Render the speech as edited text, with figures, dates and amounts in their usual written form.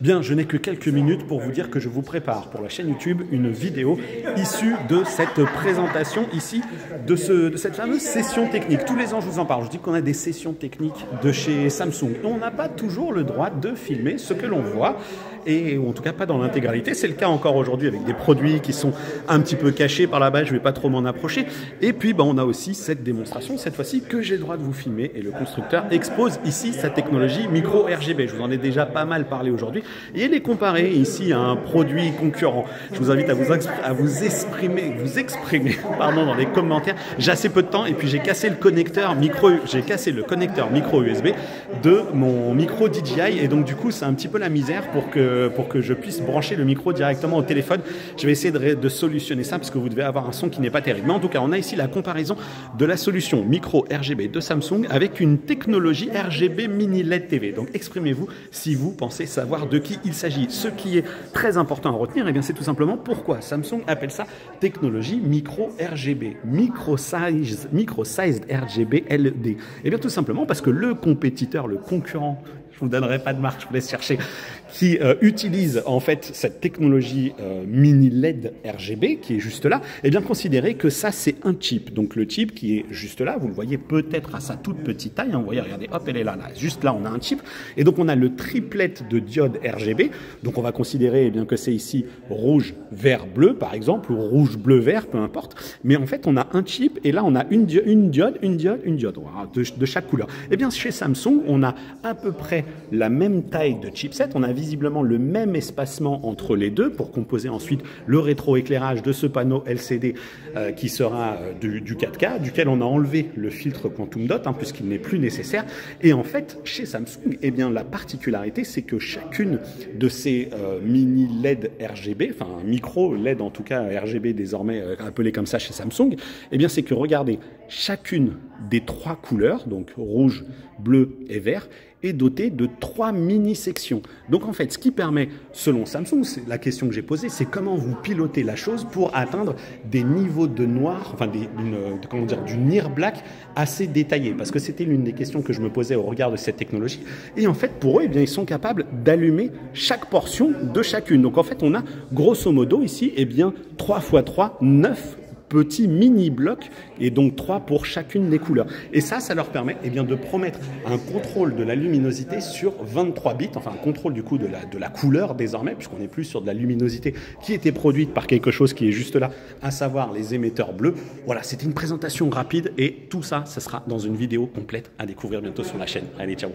Bien, je n'ai que quelques minutes pour vous dire que je vous prépare pour la chaîne YouTube une vidéo issue de cette présentation ici, de cette fameuse session technique. Tous les ans, je vous en parle. Je dis qu'on a des sessions techniques de chez Samsung. On n'a pas toujours le droit de filmer ce que l'on voit, et en tout cas pas dans l'intégralité. C'est le cas encore aujourd'hui avec des produits qui sont un petit peu cachés par là-bas. Je ne vais pas trop m'en approcher. Et puis, on a aussi cette démonstration, cette fois-ci, que j'ai le droit de vous filmer. Et le constructeur expose ici sa technologie micro RGB. Je vous en ai déjà pas mal parlé aujourd'hui. Et elle est comparée ici à un produit concurrent. Je vous invite à vous exprimer dans les commentaires. J'ai assez peu de temps et puis j'ai cassé le connecteur micro USB de mon micro DJI, et donc du coup c'est un petit peu la misère pour que je puisse brancher le micro directement au téléphone. Je vais essayer de solutionner ça parce que vous devez avoir un son qui n'est pas terrible. Mais en tout cas, on a ici la comparaison de la solution micro RGB de Samsung avec une technologie RGB mini LED TV. Donc exprimez-vous si vous pensez savoir de qui il s'agit. Ce qui est très important à retenir, eh bien, c'est tout simplement pourquoi Samsung appelle ça technologie micro RGB, micro-sized RGB LED. Eh bien tout simplement parce que le compétiteur, le concurrent, je vous donnerai pas de marque, je vous laisse chercher, qui utilise en fait cette technologie mini LED RGB qui est juste là, et bien considérez que ça c'est un chip. Donc le chip qui est juste là, vous le voyez peut-être à sa toute petite taille, hein, vous voyez, regardez, hop, elle est là, juste là on a un chip, et donc on a le triplet de diodes RGB. Donc on va considérer bien que c'est ici rouge, vert, bleu par exemple, ou rouge, bleu, vert, peu importe, mais en fait on a un chip, et là on a une diode, voilà, de chaque couleur. Et bien chez Samsung on a à peu près la même taille de chipset, on a visiblement le même espacement entre les deux pour composer ensuite le rétroéclairage de ce panneau LCD qui sera du 4K, duquel on a enlevé le filtre Quantum Dot puisqu'il n'est plus nécessaire. Et en fait, chez Samsung, eh bien, la particularité, c'est que chacune de ces mini LED RGB, enfin micro LED en tout cas RGB désormais appelé comme ça chez Samsung, eh bien, c'est que regardez, chacune des trois couleurs, donc rouge, bleu et vert, est dotée de 3 mini-sections. Donc en fait, ce qui permet, selon Samsung, c'est la question que j'ai posée, c'est comment vous pilotez la chose pour atteindre des niveaux de noir, enfin du near black assez détaillés. Parce que c'était l'une des questions que je me posais au regard de cette technologie. Et en fait, pour eux, eh bien, ils sont capables d'allumer chaque portion de chacune. Donc en fait, on a grosso modo ici, eh bien, 3 x 3, 9 petits mini-blocs, et donc 3 pour chacune des couleurs. Et ça leur permet bien, de promettre un contrôle de la luminosité sur 23 bits, enfin un contrôle du coup de la couleur désormais, puisqu'on n'est plus sur de la luminosité qui était produite par quelque chose qui est juste là, à savoir les émetteurs bleus. Voilà, c'était une présentation rapide, et tout ça, ça sera dans une vidéo complète à découvrir bientôt sur la chaîne. Allez, ciao!